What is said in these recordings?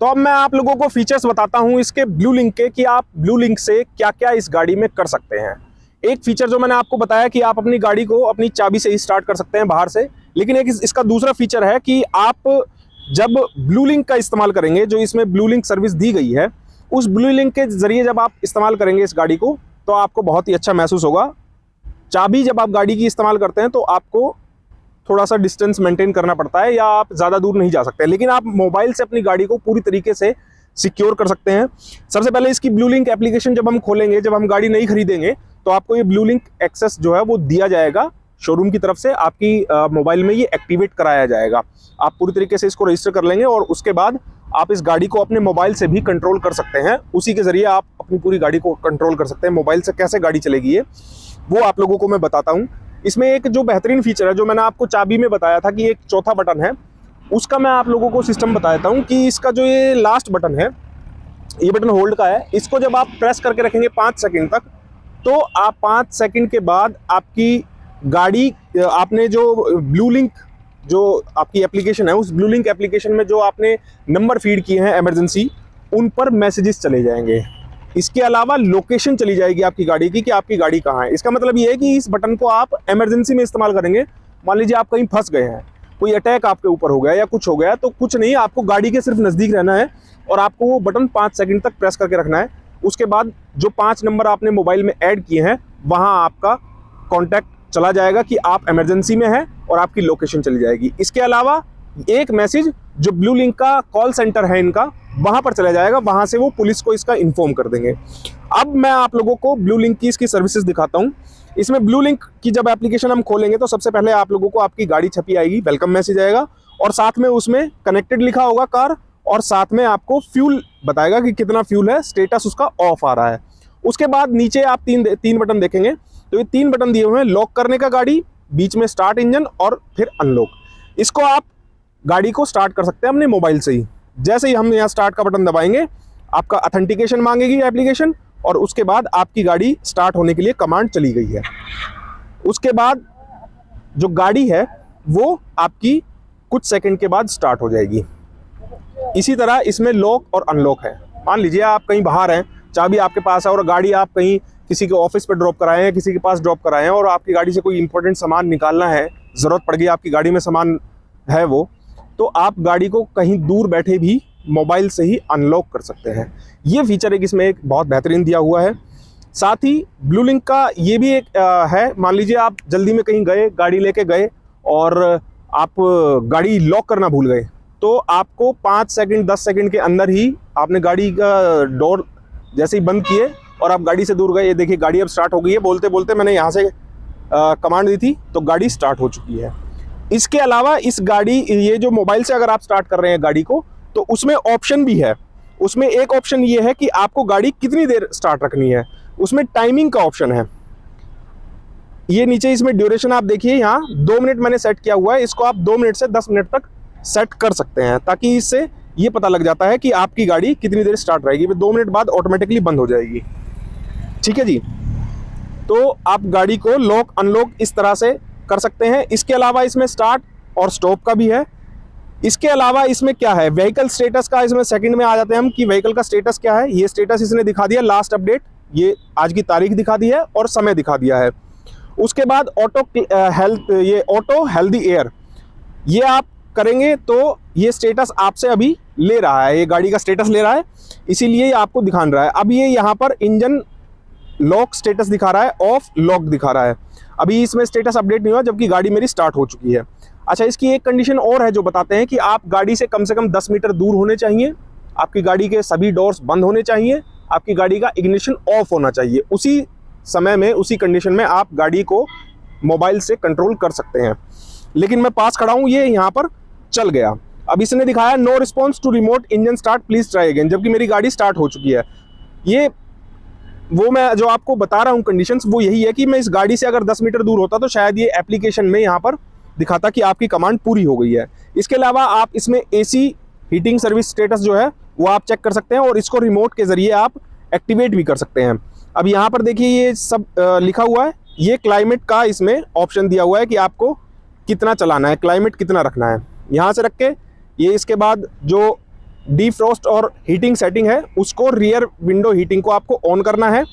तो अब मैं आप लोगों को फीचर्स बताता हूं इसके ब्लू लिंक के, कि आप ब्लू लिंक से क्या क्या इस गाड़ी में कर सकते हैं। एक फीचर जो मैंने आपको बताया कि आप अपनी गाड़ी को अपनी चाबी से ही स्टार्ट कर सकते हैं बाहर से, लेकिन एक इसका दूसरा फीचर है कि आप जब ब्लू लिंक का इस्तेमाल करेंगे, जो इसमें ब्लू लिंक सर्विस दी गई है, उस ब्लू लिंक के जरिए जब आप इस्तेमाल करेंगे इस गाड़ी को, तो आपको बहुत ही अच्छा महसूस होगा। चाबी जब आप गाड़ी की इस्तेमाल करते हैं तो आपको थोड़ा सा डिस्टेंस मेंटेन करना पड़ता है, या आप ज़्यादा दूर नहीं जा सकते, लेकिन आप मोबाइल से अपनी गाड़ी को पूरी तरीके से सिक्योर कर सकते हैं। सबसे पहले इसकी ब्लू लिंक एप्लीकेशन जब हम खोलेंगे, जब हम गाड़ी नहीं खरीदेंगे, तो आपको ये ब्लू लिंक एक्सेस जो है वो दिया जाएगा शोरूम की तरफ से, आपकी मोबाइल में ये एक्टिवेट कराया जाएगा। आप पूरी तरीके से इसको रजिस्टर कर लेंगे और उसके बाद आप इस गाड़ी को अपने मोबाइल से भी कंट्रोल कर सकते हैं। उसी के ज़रिए आप अपनी पूरी गाड़ी को कंट्रोल कर सकते हैं। मोबाइल से कैसे गाड़ी चलेगी ये, वो आप लोगों को मैं बताता हूँ। इसमें एक जो बेहतरीन फीचर है, जो मैंने आपको चाबी में बताया था कि एक चौथा बटन है, उसका मैं आप लोगों को सिस्टम बता देता हूँ कि इसका जो ये लास्ट बटन है, ये बटन होल्ड का है। इसको जब आप प्रेस करके रखेंगे 5 सेकंड तक, तो आप 5 सेकंड के बाद आपकी गाड़ी, आपने जो ब्लू लिंक जो आपकी एप्लीकेशन है, उस ब्लू लिंक एप्लीकेशन में जो आपने नंबर फीड किए हैं इमरजेंसी, उन पर मैसेजेस चले जाएंगे। इसके अलावा लोकेशन चली जाएगी आपकी गाड़ी की कि आपकी गाड़ी कहाँ है। इसका मतलब ये है कि इस बटन को आप इमरजेंसी में इस्तेमाल करेंगे। मान लीजिए आप कहीं फंस गए हैं, कोई अटैक आपके ऊपर हो गया या कुछ हो गया, तो कुछ नहीं, आपको गाड़ी के सिर्फ नज़दीक रहना है और आपको वो बटन 5 सेकंड तक प्रेस करके रखना है। उसके बाद जो 5 नंबर आपने मोबाइल में ऐड किए हैं, वहाँ आपका कॉन्टैक्ट चला जाएगा कि आप इमरजेंसी में हैं और आपकी लोकेशन चली जाएगी। इसके अलावा एक मैसेज जो ब्लू लिंक का कॉल सेंटर है इनका, वहां पर चला जाएगा, वहां से वो पुलिस को इसका इन्फॉर्म कर देंगे। अब मैं आप लोगों को ब्लू लिंक की इसकी सर्विसेज दिखाता हूं। इसमें ब्लू लिंक की जब एप्लीकेशन हम खोलेंगे, तो सबसे पहले आप लोगों को आपकी गाड़ी छपी आएगी, वेलकम मैसेज आएगा, और साथ में उसमें कनेक्टेड लिखा होगा कार, और साथ में आपको फ्यूल बताएगा कि कितना फ्यूल है, स्टेटस उसका ऑफ आ रहा है। उसके बाद नीचे आप तीन बटन देखेंगे, तो ये 3 बटन दिए हुए हैं, लॉक करने का गाड़ी, बीच में स्टार्ट इंजन और फिर अनलॉक। इसको आप गाड़ी को स्टार्ट कर सकते हैं अपने मोबाइल से ही। जैसे ही हम यहाँ स्टार्ट का बटन दबाएंगे, आपका ऑथेंटिकेशन मांगेगी एप्लीकेशन, और उसके बाद आपकी गाड़ी स्टार्ट होने के लिए कमांड चली गई है। उसके बाद जो गाड़ी है वो आपकी कुछ सेकंड के बाद स्टार्ट हो जाएगी। इसी तरह इसमें लॉक और अनलॉक है। मान लीजिए आप कहीं बाहर हैं, चाबी आपके पास है और गाड़ी आप कहीं किसी के ऑफिस पर ड्रॉप कराए हैं, किसी के पास ड्रॉप कराए हैं, और आपकी गाड़ी से कोई इंपॉर्टेंट सामान निकालना है, ज़रूरत पड़ गई, आपकी गाड़ी में सामान है वो, तो आप गाड़ी को कहीं दूर बैठे भी मोबाइल से ही अनलॉक कर सकते हैं। ये फीचर एक इसमें एक बहुत बेहतरीन दिया हुआ है। साथ ही ब्लू लिंक का ये भी एक है, मान लीजिए आप जल्दी में कहीं गए, गाड़ी लेके गए और आप गाड़ी लॉक करना भूल गए, तो आपको 5 सेकंड 10 सेकंड के अंदर ही आपने गाड़ी का डोर जैसे ही बंद किए और आप गाड़ी से दूर गए, ये देखिए गाड़ी अब स्टार्ट हो गई है। बोलते बोलते मैंने यहाँ से कमांड दी थी तो गाड़ी स्टार्ट हो चुकी है। इसके अलावा इस गाड़ी, ये जो मोबाइल से अगर आप स्टार्ट कर रहे हैं गाड़ी को, तो उसमें ऑप्शन भी है। उसमें एक ऑप्शन ये है कि आपको गाड़ी कितनी देर स्टार्ट रखनी है, उसमें टाइमिंग का ऑप्शन है। ये नीचे इसमें ड्यूरेशन आप देखिए, यहाँ 2 मिनट मैंने सेट किया हुआ है। इसको आप 2 मिनट से 10 मिनट तक सेट कर सकते हैं, ताकि इससे ये पता लग जाता है कि आपकी गाड़ी कितनी देर स्टार्ट रहेगी। 2 मिनट बाद ऑटोमेटिकली बंद हो जाएगी। ठीक है जी, तो आप गाड़ी को लॉक अनलॉक इस तरह से कर सकते हैं। इसके अलावा इसमें स्टार्ट और स्टॉप का भी है। इसके अलावा इसमें क्या है, व्हीकल स्टेटस का इसमें सेकंड में आ जाते हैं हम कि व्हीकल का स्टेटस क्या है। ये स्टेटस इसने दिखा दिया, लास्ट अपडेट, ये आज की तारीख दिखा दी है और समय दिखा दिया है। उसके बाद ऑटो हेल्थ, ये ऑटो हेल्दी एयर, ये आप करेंगे तो ये स्टेटस आपसे अभी ले रहा है, ये गाड़ी का स्टेटस ले रहा है, इसीलिए ये आपको दिखा रहा है। अब ये यहाँ पर इंजन लॉक स्टेटस दिखा रहा है, ऑफ लॉक दिखा रहा है। अभी इसमें स्टेटस अपडेट नहीं हुआ, जबकि गाड़ी मेरी स्टार्ट हो चुकी है। अच्छा, इसकी एक कंडीशन और है जो बताते हैं कि आप गाड़ी से कम 10 मीटर दूर होने चाहिए, आपकी गाड़ी के सभी डोर्स बंद होने चाहिए, आपकी गाड़ी का इग्निशन ऑफ होना चाहिए। उसी समय में, उसी कंडीशन में आप गाड़ी को मोबाइल से कंट्रोल कर सकते हैं। लेकिन मैं पास खड़ा हूँ, ये यहाँ पर चल गया। अब इसने दिखाया no response to remote engine start, please try again, जबकि मेरी गाड़ी स्टार्ट हो चुकी है। ये वो मैं जो आपको बता रहा हूँ कंडीशंस, वो यही है कि मैं इस गाड़ी से अगर 10 मीटर दूर होता तो शायद ये एप्लीकेशन में यहाँ पर दिखाता कि आपकी कमांड पूरी हो गई है। इसके अलावा आप इसमें एसी हीटिंग सर्विस स्टेटस जो है वो आप चेक कर सकते हैं, और इसको रिमोट के ज़रिए आप एक्टिवेट भी कर सकते हैं। अब यहाँ पर देखिए ये सब लिखा हुआ है, ये क्लाइमेट का इसमें ऑप्शन दिया हुआ है कि आपको कितना चलाना है, क्लाइमेट कितना रखना है। यहाँ से रख के ये, इसके बाद जो डिफ्रॉस्ट और हीटिंग सेटिंग है उसको, रियर विंडो हीटिंग को आपको ऑन करना है।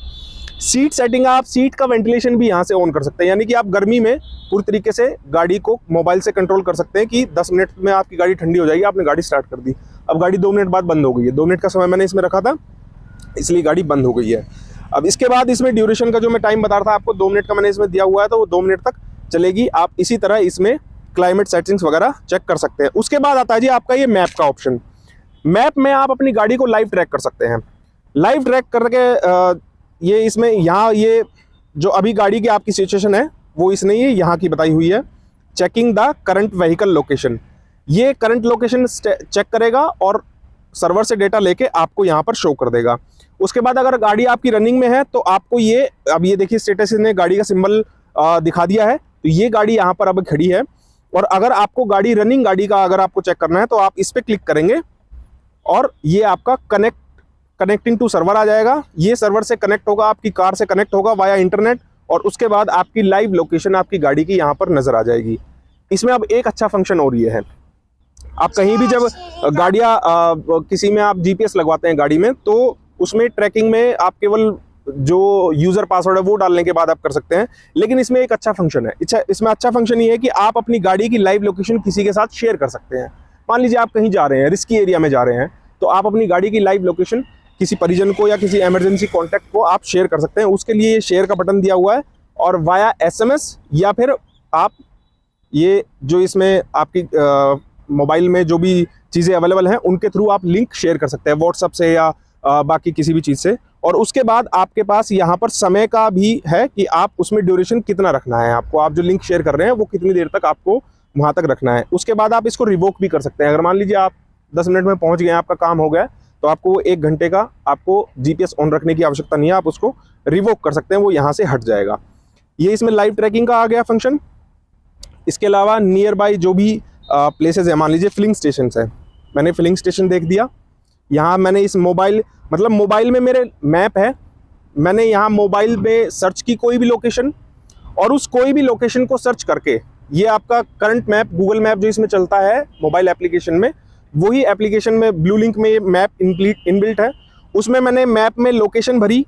सीट सेटिंग, आप सीट का वेंटिलेशन भी यहाँ से ऑन कर सकते हैं, यानी कि आप गर्मी में पूरी तरीके से गाड़ी को मोबाइल से कंट्रोल कर सकते हैं कि 10 मिनट में आपकी गाड़ी ठंडी हो जाएगी, आपने गाड़ी स्टार्ट कर दी, अब गाड़ी 2 मिनट बाद बंद हो गई है, 2 मिनट का समय मैंने इसमें रखा था इसलिए गाड़ी बंद हो गई है। अब इसके बाद इसमें ड्यूरेशन का जो मैं टाइम बता रहा था आपको 2 मिनट का मैंने इसमें दिया हुआ है, तो वो 2 मिनट तक चलेगी। आप इसी तरह इसमें क्लाइमेट सेटिंग्स वगैरह चेक कर सकते हैं। उसके बाद आता है जी आपका ये मैप का ऑप्शन। मैप में आप अपनी गाड़ी को लाइव ट्रैक कर सकते हैं। लाइव ट्रैक करके ये इसमें यहाँ ये जो अभी गाड़ी की आपकी सिचुएशन है वो इसने ये यहाँ की बताई हुई है, checking the current vehicle location. ये करंट लोकेशन चेक करेगा और सर्वर से डेटा लेके आपको यहाँ पर शो कर देगा। उसके बाद अगर गाड़ी आपकी रनिंग में है तो आपको ये, अब ये देखिए स्टेटस ने गाड़ी का सिंबल दिखा दिया है, तो ये गाड़ी यहाँ पर अब खड़ी है। और अगर आपको गाड़ी रनिंग गाड़ी का अगर आपको चेक करना है तो आप इस पर क्लिक करेंगे और ये आपका कनेक्टिंग टू सर्वर आ जाएगा। ये सर्वर से कनेक्ट होगा, आपकी कार से कनेक्ट होगा वाया इंटरनेट, और उसके बाद आपकी लाइव लोकेशन आपकी गाड़ी की यहाँ पर नजर आ जाएगी। इसमें अब एक अच्छा फंक्शन और ये है, आप कहीं भी जब गाड़ियाँ किसी में आप जीपीएस लगवाते हैं गाड़ी में, तो उसमें ट्रैकिंग में आप केवल जो यूजर पासवर्ड है वो डालने के बाद आप कर सकते हैं। लेकिन इसमें एक अच्छा फंक्शन है, इसमें अच्छा फंक्शन ये है कि आप अपनी गाड़ी की लाइव लोकेशन किसी के साथ शेयर कर सकते हैं। मान लीजिए आप कहीं जा रहे हैं, रिस्की एरिया में जा रहे हैं, तो आप अपनी गाड़ी की लाइव लोकेशन किसी परिजन को या किसी इमरजेंसी कॉन्टैक्ट को आप शेयर कर सकते हैं। उसके लिए ये शेयर का बटन दिया हुआ है, और वाया एसएमएस या फिर आप ये जो इसमें आपकी मोबाइल में जो भी चीज़ें अवेलेबल हैं उनके थ्रू आप लिंक शेयर कर सकते हैं, व्हाट्सएप से या बाकी किसी भी चीज़ से। और उसके बाद आपके पास यहाँ पर समय का भी है कि आप उसमें ड्यूरेशन कितना रखना है आपको, आप जो लिंक शेयर कर रहे हैं वो कितनी देर तक आपको वहाँ तक रखना है। उसके बाद आप इसको रिवोक भी कर सकते हैं। अगर मान लीजिए आप 10 मिनट में पहुँच गए, आपका काम हो गया, तो आपको 1 घंटे का आपको जीपीएस ऑन रखने की आवश्यकता नहीं है, आप उसको रिवोक कर सकते हैं, वो यहाँ से हट जाएगा। ये इसमें लाइव ट्रैकिंग का आ गया फंक्शन। इसके अलावा नियर बाई जो भी प्लेसेस है, मान लीजिए फिलिंग स्टेशन है, मैंने फिलिंग स्टेशन देख दिया। यहाँ मैंने इस मोबाइल में मेरे मैप है, मैंने यहाँ मोबाइल में सर्च की कोई भी लोकेशन, और उस कोई भी लोकेशन को सर्च करके ये आपका करंट मैप, गूगल मैप जो इसमें चलता है मोबाइल एप्लीकेशन में, वही एप्लीकेशन में ब्लू लिंक में ये मैप इनबिल्ट है। उसमें मैंने मैप में लोकेशन भरी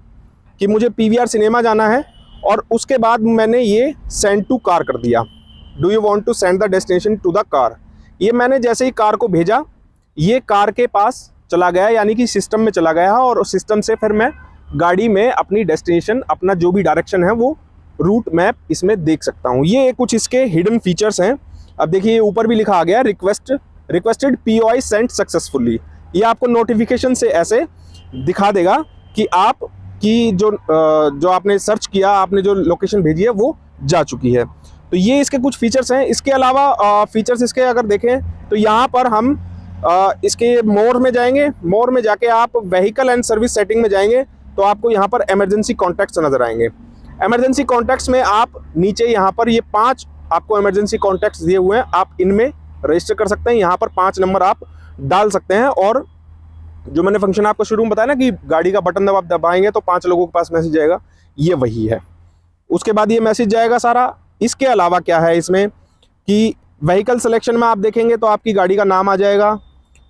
कि मुझे पीवीआर सिनेमा जाना है, और उसके बाद मैंने ये सेंड टू कार कर दिया, do you want to send the destination to the car. ये मैंने जैसे ही कार को भेजा, ये कार के पास चला गया, यानी कि सिस्टम में चला गया, और उस सिस्टम से फिर मैं गाड़ी में अपनी डेस्टिनेशन, अपना जो भी डायरेक्शन है वो रूट मैप इसमें देख सकता हूँ। ये कुछ इसके हिडन फीचर्स हैं। अब देखिए ऊपर भी लिखा आ गया रिक्वेस्टेड पीओआई सेंट सक्सेसफुली। ये आपको नोटिफिकेशन से ऐसे दिखा देगा कि आप की जो आपने सर्च किया, आपने जो लोकेशन भेजी है वो जा चुकी है। तो ये इसके कुछ फीचर्स हैं। इसके अलावा फीचर्स इसके अगर देखें तो यहाँ पर हम इसके मोर में जाएंगे, मोर में जाके आप व्हीकल एंड सर्विस सेटिंग में जाएंगे तो आपको यहाँ पर इमरजेंसी कॉन्टैक्ट्स नजर आएंगे। इमरजेंसी कॉन्टैक्ट्स में आप नीचे यहाँ पर ये 5 आपको इमरजेंसी कॉन्टैक्ट्स दिए हुए हैं, आप इनमें रजिस्टर कर सकते हैं। यहाँ पर 5 नंबर आप डाल सकते हैं, और जो मैंने फंक्शन आपको शुरू में बताया ना कि गाड़ी का बटन आप दबाएंगे तो 5 लोगों के पास मैसेज जाएगा, ये वही है। उसके बाद ये मैसेज जाएगा सारा। इसके अलावा क्या है इसमें कि व्हीकल सिलेक्शन में आप देखेंगे तो आपकी गाड़ी का नाम आ जाएगा।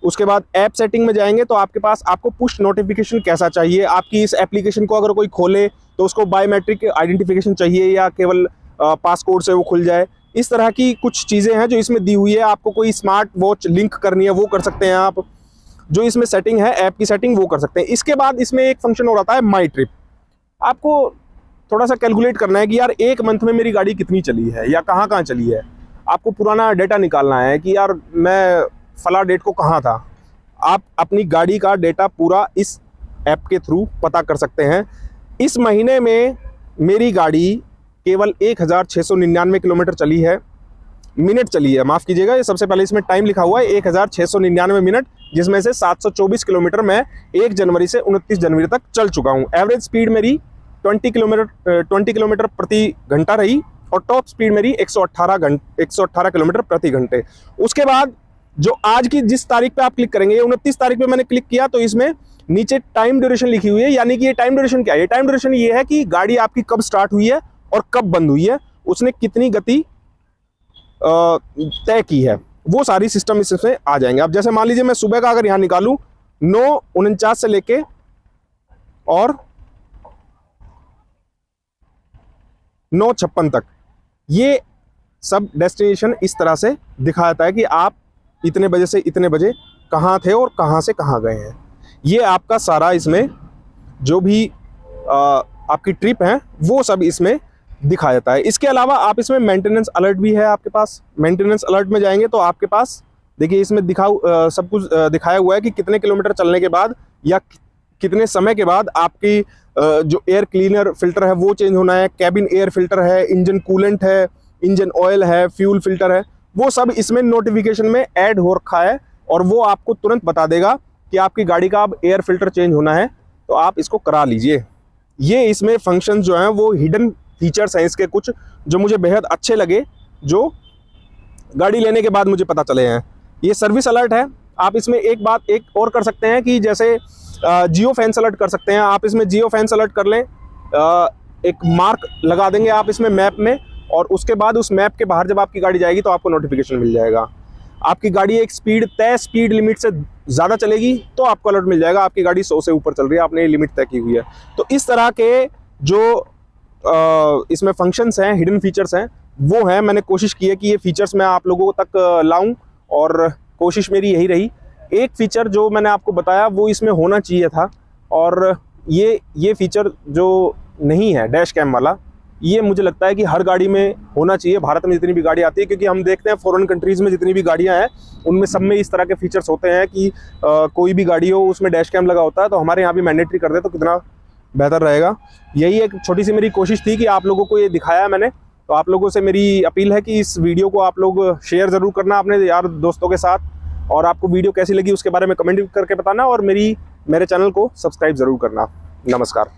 उसके बाद ऐप सेटिंग में जाएंगे तो आपके पास आपको पुश नोटिफिकेशन कैसा चाहिए, आपकी इस एप्लीकेशन को अगर कोई खोले तो उसको बायोमेट्रिक आइडेंटिफिकेशन चाहिए या केवल पासकोड से वो खुल जाए। इस तरह की कुछ चीज़ें हैं जो इसमें दी हुई है। आपको कोई स्मार्ट वॉच लिंक करनी है वो कर सकते हैं आप, जो इसमें सेटिंग है ऐप की सेटिंग वो कर सकते हैं। इसके बाद इसमें एक फंक्शन और आता है माई ट्रिप। आपको थोड़ा सा कैलकुलेट करना है कि यार 1 मंथ में मेरी गाड़ी कितनी चली है या कहाँ कहाँ चली है। आपको पुराना डेटा निकालना है कि यार मैं फला डेट को कहाँ था। आप अपनी गाड़ी का डेटा पूरा इस ऐप के थ्रू पता कर सकते हैं। इस महीने में मेरी गाड़ी केवल 1699 किलोमीटर चली है, मिनट चली है, माफ़ कीजिएगा, ये सबसे पहले इसमें टाइम लिखा हुआ है 1699 मिनट, जिसमें से 724 किलोमीटर मैं 1 जनवरी से 29 जनवरी तक चल चुका हूँ। एवरेज स्पीड मेरी 20 किलोमीटर प्रति घंटा रही, और टॉप स्पीड मेरी 118 किलोमीटर प्रति घंटे। उसके बाद जो आज की जिस तारीख पे आप क्लिक करेंगे, 29 तारीख पे मैंने क्लिक किया, तो इसमें नीचे टाइम ड्यूरेशन लिखी हुई है। यानी कि ये टाइम ड्यूरेशन क्या है? ये टाइम ड्यूरेशन ये है कि गाड़ी आपकी कब स्टार्ट हुई है और कब बंद हुई है, उसने कितनी गति तय की है वो सारी सिस्टम इसमें आ जाएंगे। अब जैसे मान लीजिए मैं सुबह का अगर यहाँ निकालूं 9:49 से लेके और 9:56 तक, ये सब डेस्टिनेशन इस तरह से दिखाता है कि आप इतने बजे से इतने बजे कहाँ थे और कहाँ से कहाँ गए हैं। ये आपका सारा इसमें जो भी आपकी ट्रिप है वो सब इसमें दिखा देता है। इसके अलावा आप इसमें मेंटेनेंस अलर्ट भी है आपके पास। मेंटेनेंस अलर्ट में जाएंगे तो आपके पास देखिए इसमें सब कुछ दिखाया हुआ है कि कितने किलोमीटर चलने के बाद या कितने समय के बाद आपकी जो एयर क्लीनर फिल्टर है वो चेंज होना है, कैबिन एयर फिल्टर है, इंजन कूलेंट है, इंजन ऑयल है, फ्यूल फिल्टर है, वो सब इसमें नोटिफिकेशन में ऐड हो रखा है और वो आपको तुरंत बता देगा कि आपकी गाड़ी का अब एयर फिल्टर चेंज होना है, तो आप इसको करा लीजिए। ये इसमें फंक्शंस जो हैं वो हिडन फीचर्स हैं इसके कुछ, जो मुझे बेहद अच्छे लगे, जो गाड़ी लेने के बाद मुझे पता चले हैं। ये सर्विस अलर्ट है। आप इसमें एक और कर सकते हैं कि जैसे जियो फैंस अलर्ट कर सकते हैं। आप इसमें जियो फैंस अलर्ट कर लें, एक मार्क लगा देंगे आप इसमें मैप में, और उसके बाद उस मैप के बाहर जब आपकी गाड़ी जाएगी तो आपको नोटिफिकेशन मिल जाएगा। आपकी गाड़ी एक तय स्पीड लिमिट से ज़्यादा चलेगी तो आपको अलर्ट मिल जाएगा, आपकी गाड़ी 100 से ऊपर चल रही है, आपने लिमिट तय की हुई है। तो इस तरह के जो इसमें फंक्शंस हैं, हिडन फीचर्स हैं, वो हैं। मैंने कोशिश की है कि ये फीचर्स मैं आप लोगों तक लाऊं और कोशिश मेरी यही रही। एक फीचर जो मैंने आपको बताया वो इसमें होना चाहिए था, और ये फीचर जो नहीं है डैश कैम वाला, ये मुझे लगता है कि हर गाड़ी में होना चाहिए, भारत में जितनी भी गाड़ी आती है, क्योंकि हम देखते हैं फॉरेन कंट्रीज़ में जितनी भी गाड़ियां हैं उनमें सब में इस तरह के फीचर्स होते हैं कि कोई भी गाड़ी हो उसमें डैश कैम लगा होता है। तो हमारे यहाँ भी मैंडेटरी कर दे तो कितना बेहतर रहेगा। यही एक छोटी सी मेरी कोशिश थी कि आप लोगों को ये दिखाया मैंने। तो आप लोगों से मेरी अपील है कि इस वीडियो को आप लोग शेयर ज़रूर करना अपने यार दोस्तों के साथ, और आपको वीडियो कैसी लगी उसके बारे में कमेंट करके बताना, और मेरे चैनल को सब्सक्राइब ज़रूर करना। नमस्कार।